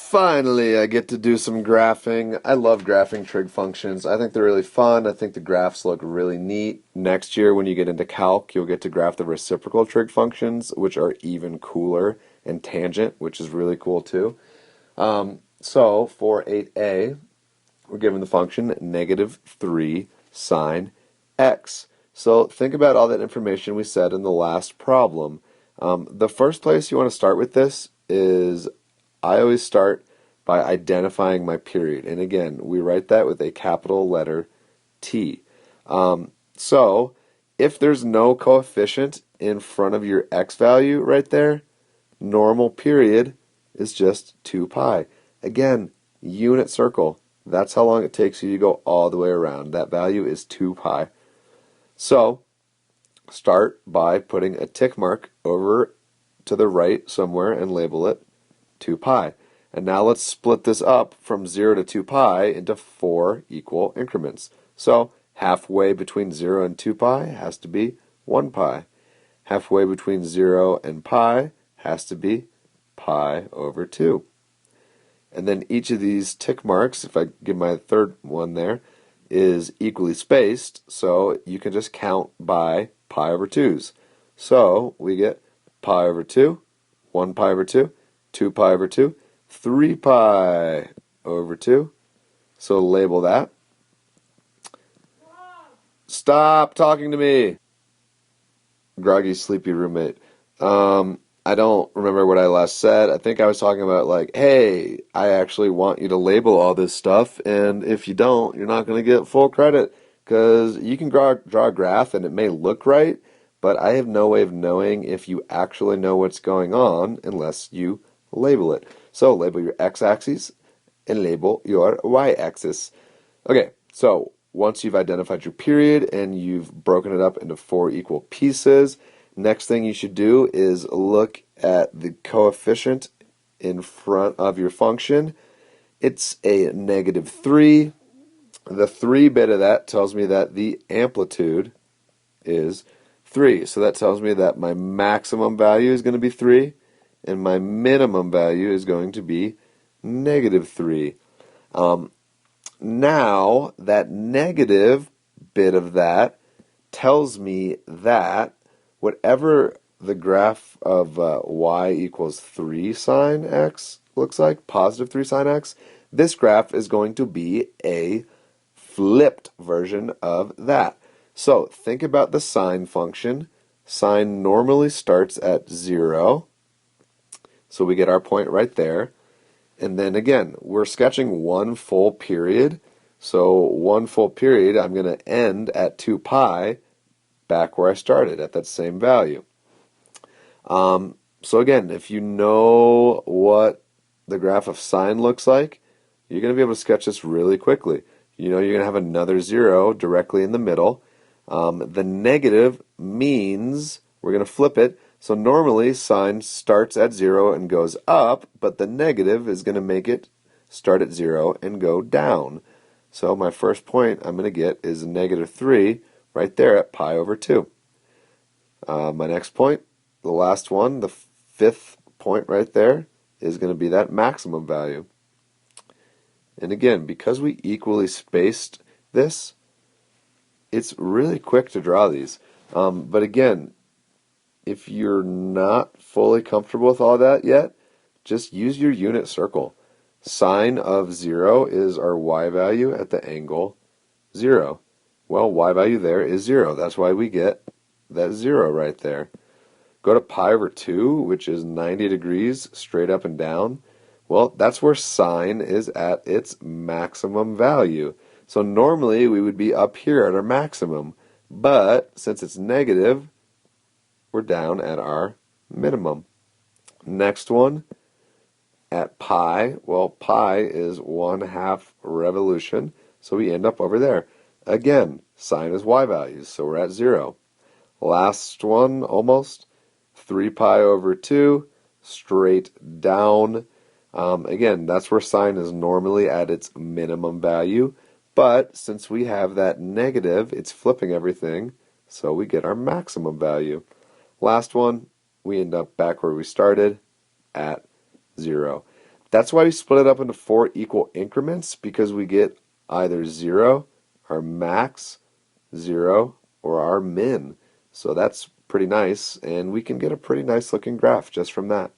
Finally, I get to do some graphing. I love graphing trig functions. I think they're really fun. I think the graphs look really neat. Next year, when you get into calc, you'll get to graph the reciprocal trig functions, which are even cooler, and tangent, which is really cool too. So for 8a, we're given the function negative 3 sine x. So think about all that information we said in the last problem. The first place you want to start with this is I always start by identifying my period. And again, we write that with a capital letter T. So if there's no coefficient in front of your x value right there, normal period is just 2 pi. Again, unit circle. That's how long it takes you to go all the way around. That value is 2 pi. So start by putting a tick mark over to the right somewhere and label it 2 pi. And now let's split this up from 0 to 2 pi into 4 equal increments. So halfway between 0 and 2 pi has to be 1 pi. Halfway between 0 and pi has to be pi over 2. And then each of these tick marks, if I give my third one there, is equally spaced, so you can just count by pi over 2's. So we get pi over 2, 1 pi over 2, 2 pi over 2, 3 pi over 2. So label that. Stop talking to me, groggy, sleepy roommate. I don't remember what I last said. I think I was talking about like, hey, I actually want you to label all this stuff, and if you don't, you're not going to get full credit, because you can draw a graph and it may look right, but I have no way of knowing if you actually know what's going on unless you label it. So label your x-axis and label your y-axis. Okay, so once you've identified your period and you've broken it up into 4 equal pieces, next thing you should do is look at the coefficient in front of your function. It's a negative 3. The 3 bit of that tells me that the amplitude is 3. So that tells me that my maximum value is going to be 3, and my minimum value is going to be negative 3. Now, that negative bit of that tells me that whatever the graph of y equals 3 sine x looks like, positive 3 sine x, this graph is going to be a flipped version of that. So think about the sine function. Sine normally starts at 0, so we get our point right there. And then again, we're sketching one full period. So one full period, I'm going to end at 2 pi, back where I started, at that same value. So again, if you know what the graph of sine looks like, you're going to be able to sketch this really quickly. You know you're going to have another 0 directly in the middle. The negative means we're going to flip it. So normally sine starts at 0 and goes up, but the negative is going to make it start at 0 and go down. So my first point I'm going to get is negative 3 right there at pi over 2. My next point, the last one, the fifth point right there, is going to be that maximum value. And again, because we equally spaced this, it's really quick to draw these. But again, if you're not fully comfortable with all that yet, just use your unit circle. Sine of 0 is our y value at the angle 0. Well, y value there is 0. That's why we get that 0 right there. Go to pi over 2, which is 90 degrees straight up and down. Well, that's where sine is at its maximum value. So normally we would be up here at our maximum, but since it's negative, we're down at our minimum. Next one, at pi, well, pi is 1/2 revolution, so we end up over there. Again, sine is y values, so we're at 0. Last one, almost, 3 pi over 2, straight down. Again, that's where sine is normally at its minimum value, but since we have that negative, it's flipping everything, so we get our maximum value. Last one, we end up back where we started at 0. That's why we split it up into four equal increments, because we get either 0, our max, 0, or our min. So that's pretty nice, and we can get a pretty nice looking graph just from that.